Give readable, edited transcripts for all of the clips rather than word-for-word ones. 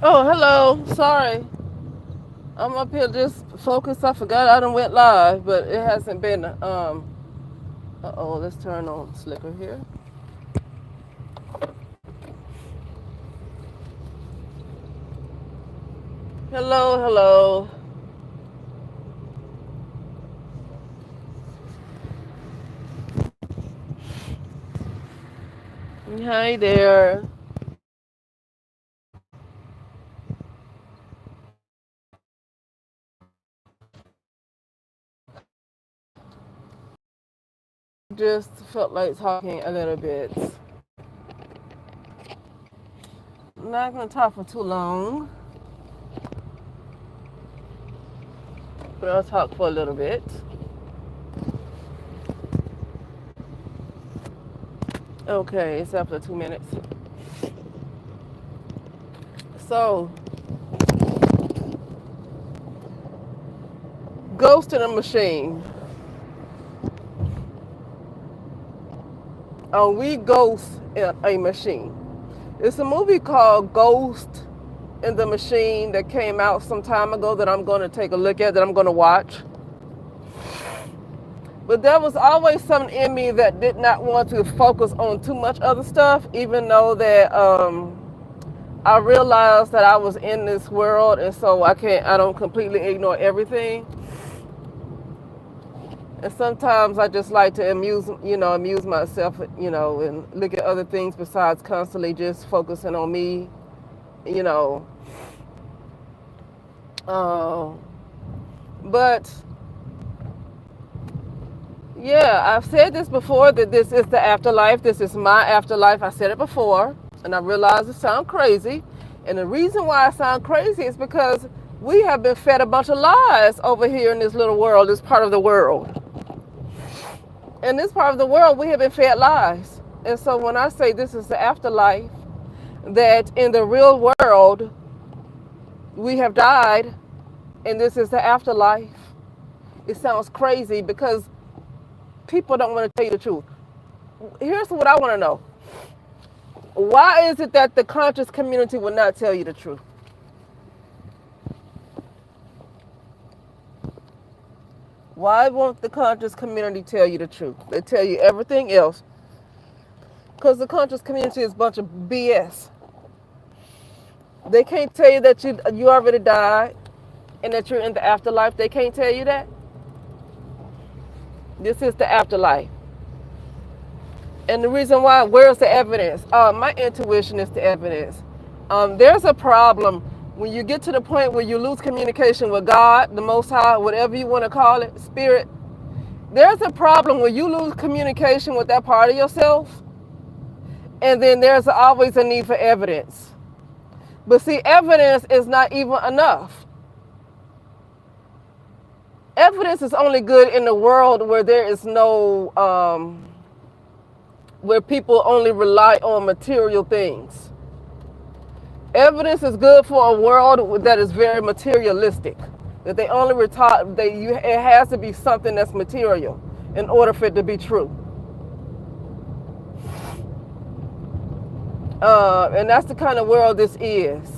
Oh, hello. Sorry. I'm up here just focused. I forgot I done went live, but it hasn't been. Uh-oh, let's turn on Slicker here. Hello, hello. Hi there. Just felt like talking a little bit. I'm not gonna talk for too long, but I'll talk for a little bit. Okay, it's after 2 minutes. So, Ghost in a Machine. We ghost in a machine. It's a movie called Ghost in the Machine that came out some time ago that I'm going to take a look at, that I'm going to watch. But there was always something in me that did not want to focus on too much other stuff, even though that I realized that I was in this world, and so I don't completely ignore everything. And sometimes I just like to amuse myself, and look at other things besides constantly just focusing on me, you know. Uh, but yeah, I've said this before that this is the afterlife. This is my afterlife. I said it before, and I realize it sounds crazy. And the reason why I sound crazy is because we have been fed a bunch of lies over here in this little world, this part of the world. In this part of the world, we have been fed lies. And so when I say this is the afterlife, that in the real world, we have died, and this is the afterlife, it sounds crazy because people don't want to tell you the truth. Here's what I want to know. Why is it that the conscious community will not tell you the truth? Why won't the conscious community tell you the truth? They tell you everything else. Because the conscious community is a bunch of BS. They can't tell you that you already died and that you're in the afterlife. They can't tell you that. This is the afterlife. And the reason why, where's the evidence? My intuition is the evidence. There's a problem when you get to the point where you lose communication with God, the Most High, whatever you want to call it, Spirit. There's a problem when you lose communication with that part of yourself, and then there's always a need for evidence. But see, evidence is not even enough. Evidence is only good in the world where there is no where people only rely on material things. Evidence is good for a world that is very materialistic. That they only it has to be something that's material in order for it to be true. And that's the kind of world this is.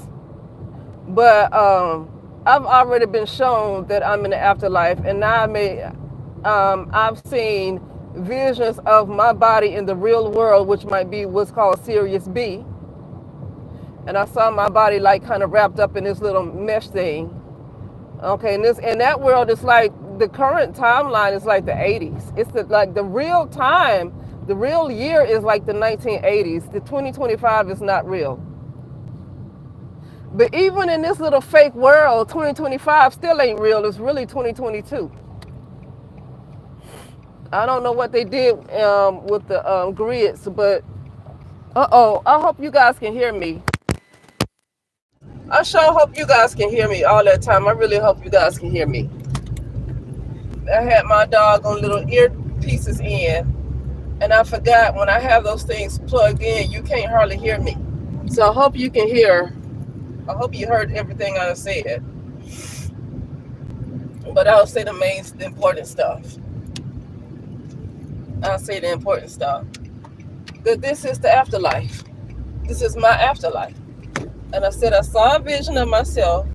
But I've already been shown that I'm in the afterlife, and now I've seen visions of my body in the real world, which might be what's called Sirius B. And I saw my body like kind of wrapped up in this little mesh thing. Okay, and that world is like the current timeline is like the 80s. It's like the real time, the real year is like the 1980s. The 2025 is not real. But even in this little fake world, 2025 still ain't real. It's really 2022. I don't know what they did with the grids, but I hope you guys can hear me. I sure hope you guys can hear me all that time. I really hope you guys can hear me. I had my dog on little earpieces in, and I forgot when I have those things plugged in, you can't hardly hear me. So I hope you can hear. I hope you heard everything I said. But I'll say the important stuff. I'll say the important stuff. That this is the afterlife. This is my afterlife. And I said I saw a vision of myself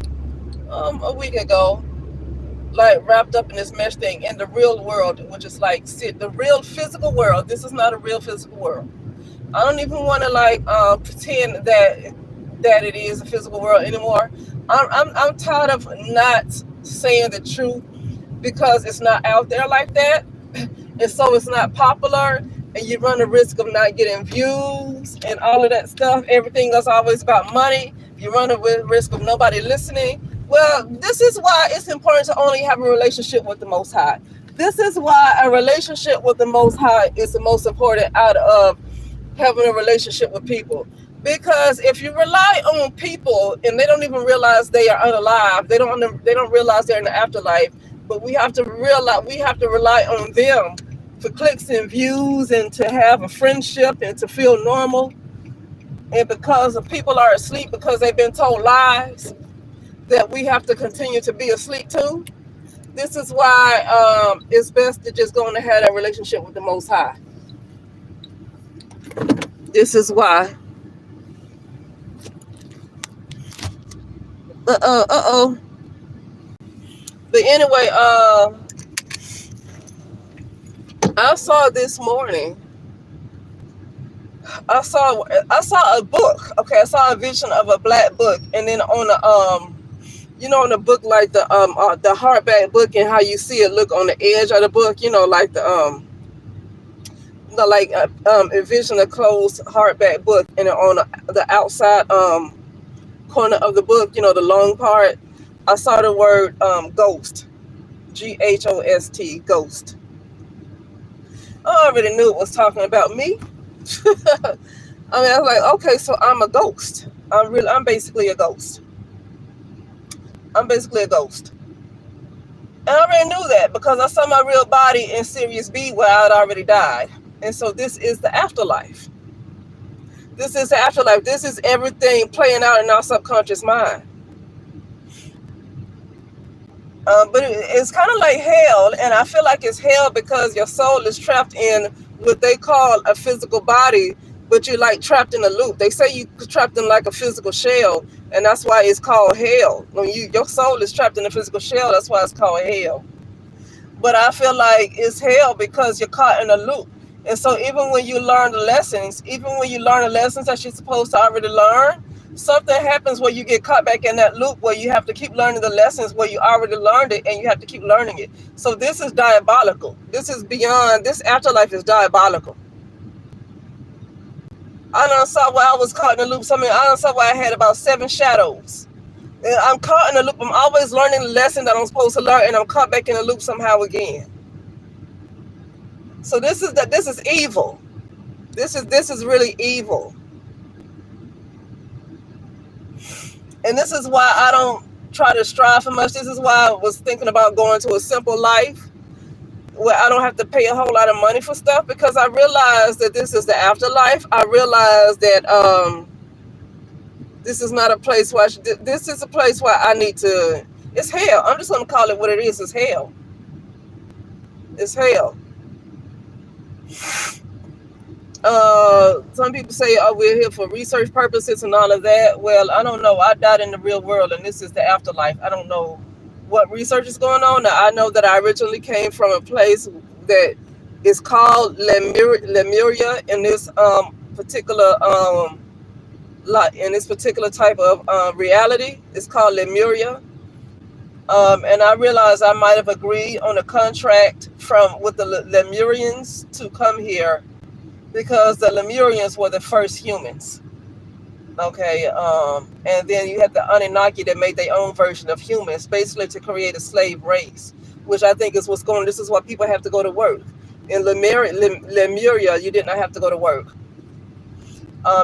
a week ago, like wrapped up in this mesh thing in the real world, which is like the real physical world. This is not a real physical world. I don't even want to like pretend that it is a physical world anymore. I'm tired of not saying the truth because it's not out there like that, and so it's not popular, and you run the risk of not getting views and all of that stuff. Everything is always about money. You run the risk of nobody listening. Well, this is why it's important to only have a relationship with the Most High. This is why a relationship with the Most High is the most important out of having a relationship with people. Because if you rely on people and they don't even realize they are unalive, they don't realize they're in the afterlife. But we have to rely on them for clicks and views and to have a friendship and to feel normal. And because the people are asleep because they've been told lies, that we have to continue to be asleep too. This is why it's best to just go and have that relationship with the Most High. This is why. Uh oh. But anyway, I saw this morning. I saw a book. Okay, I saw a vision of a black book, and then on the on the book, like the hardback book, and how you see it look on the edge of the book, like envision a closed hardback book, and then on the outside corner of the book, the long part, I saw the word ghost, ghost, ghost. I already knew it was talking about me. I was like, okay, so I'm a ghost. I'm basically a ghost. I'm basically a ghost. And I already knew that because I saw my real body in Sirius B where I'd already died. And so this is the afterlife. This is the afterlife. This is everything playing out in our subconscious mind. But it's kind of like hell, and I feel like it's hell because your soul is trapped in what they call a physical body, but you're like trapped in a loop. They say you trapped in like a physical shell, and that's why it's called hell. When your soul is trapped in a physical shell, that's why it's called hell. But I feel like it's hell because you're caught in a loop. And so even when you learn the lessons, that you're supposed to already learn, something happens where you get caught back in that loop where you have to keep learning the lessons where you already learned it, and you have to keep learning it. So this is diabolical. This is beyond, this afterlife is diabolical. I done saw where I was caught in a loop. I done saw where I had about 7 shadows. And I'm caught in a loop. I'm always learning the lesson that I'm supposed to learn, and I'm caught back in a loop somehow again. So this is evil. This is really evil. And this is why I don't try to strive for much. This is why I was thinking about going to a simple life where I don't have to pay a whole lot of money for stuff, because I realized that this is the afterlife. I realized that this is not a place where this is a place where I need to. It's hell. I'm just going to call it what it is. It's hell. It's hell. Some people say, oh, we're here for research purposes and all of that. Well, I don't know. I died in the real world, and this is the afterlife. I don't know what research is going on. Now, I know that I originally came from a place that is called Lemuria in this particular type of reality. It's called Lemuria. And I realized I might have agreed on a contract with the Lemurians to come here, because the Lemurians were the first humans. Okay, and then you had the Anunnaki that made their own version of humans, basically to create a slave race, which I think is what's going on. This is why people have to go to work. In Lemuria, you did not have to go to work.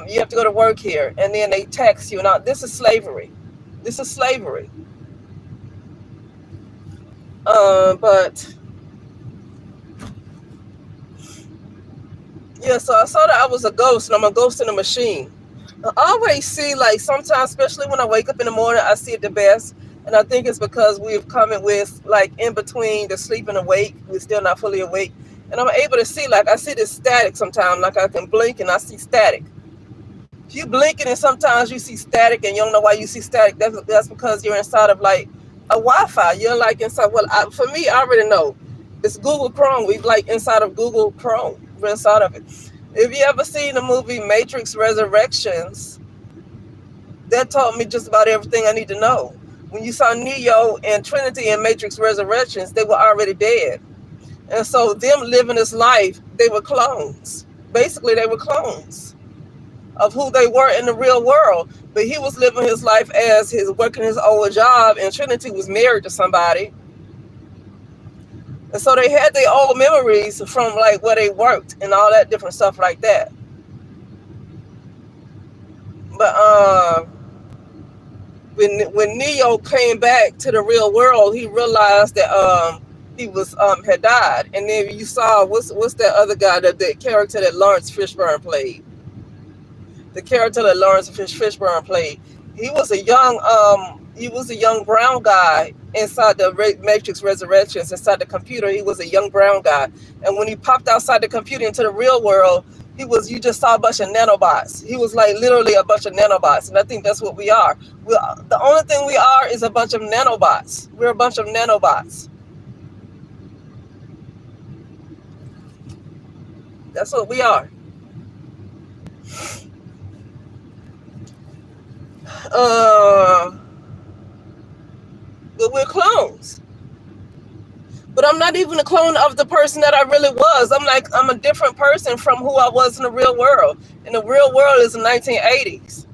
You have to go to work here, and then they tax you. Now, this is slavery. This is slavery. But yeah, so I saw that I was a ghost, and I'm a ghost in a machine. I always see, like, sometimes, especially when I wake up in the morning, I see it the best. And I think it's because we've come with, like, in between the sleep and awake. We're still not fully awake. And I'm able to see, like, I see this static sometimes. Like, I can blink and I see static. If you blinking and sometimes you see static and you don't know why you see static, that's because you're inside of like a Wi-Fi. You're like inside. Well, for me, I already know. It's Google Chrome. We like inside of Google Chrome. We're inside of it. If you ever seen the movie Matrix Resurrections, that taught me just about everything I need to know. When you saw Neo and Trinity in Matrix Resurrections, they were already dead. And so them living this life, they were clones. Basically, they were clones of who they were in the real world. But he was living his life as his working his old job, and Trinity was married to somebody. And so they had their old memories from like where they worked and all that different stuff like that. But when Neo came back to the real world, he realized that he was had died. And then you saw what's that other guy, that character that Lawrence Fishburne played. The character that Lawrence Fishburne played. He was a young brown guy inside the Matrix Resurrections. Inside the computer, he was a young brown guy. And when he popped outside the computer into the real world, you just saw a bunch of nanobots. He was like literally a bunch of nanobots. And I think that's what we are. The only thing we are is a bunch of nanobots. We're a bunch of nanobots. That's what we are. But we're clones. But I'm not even a clone of the person that I really was. I'm a different person from who I was in the real world. And the real world is the 1980s.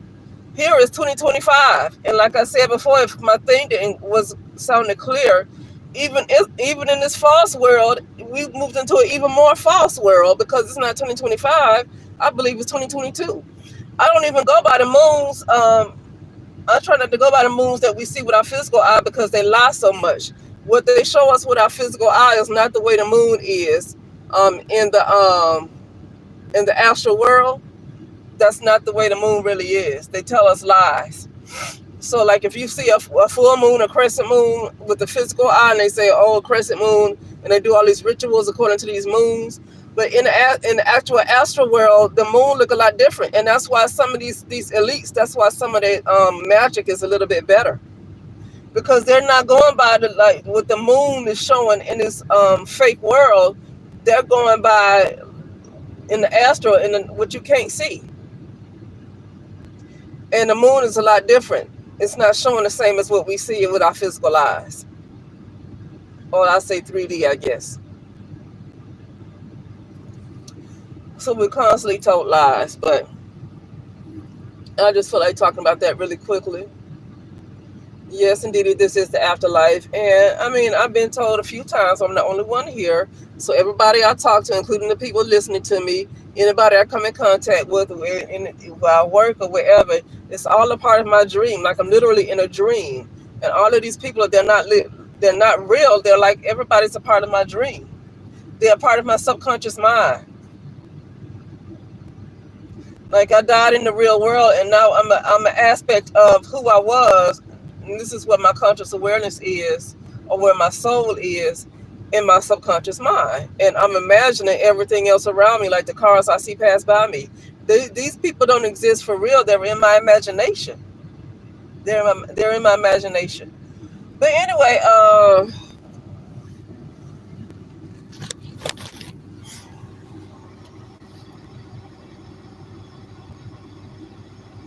Here is 2025. And like I said before, if my thing was sounding clear, even in this false world, we moved into an even more false world because it's not 2025. I believe it's 2022. I don't even go by the moons. I try not to go by the moons that we see with our physical eye because they lie so much. What they show us with our physical eye is not the way the moon is in the astral world. That's not the way the moon really is. They tell us lies. So like if you see a full moon, a crescent moon with the physical eye, and they say, oh, crescent moon, and they do all these rituals according to these moons. But in the actual astral world, the moon look a lot different. And that's why some of these elites, that's why some of their magic is a little bit better. Because they're not going by like what the moon is showing in this fake world. They're going by in the astral and what you can't see. And the moon is a lot different. It's not showing the same as what we see with our physical eyes. Or I say 3D, I guess. So we're constantly told lies, but I just feel like talking about that really quickly. Yes, indeed, this is the afterlife. And I mean, I've been told a few times I'm the only one here. So everybody I talk to, including the people listening to me, anybody I come in contact with while I work or wherever, it's all a part of my dream. Like I'm literally in a dream. And all of these people, they're not real. They're like, everybody's a part of my dream. They're a part of my subconscious mind. Like I died in the real world, and now I'm an aspect of who I was. And this is what my conscious awareness is, or where my soul is in my subconscious mind. And I'm imagining everything else around me, like the cars I see pass by me. These people don't exist for real. They're in my imagination. They're in my imagination. But anyway,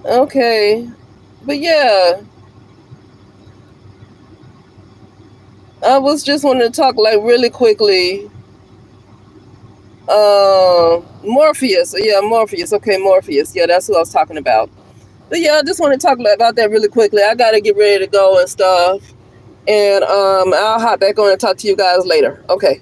okay. But yeah, I was just wanting to talk like really quickly. Morpheus. Yeah, Morpheus. Okay, Morpheus. Yeah, that's who I was talking about. But yeah, I just want to talk about that really quickly. I gotta get ready to go and stuff. And I'll hop back on and talk to you guys later. Okay.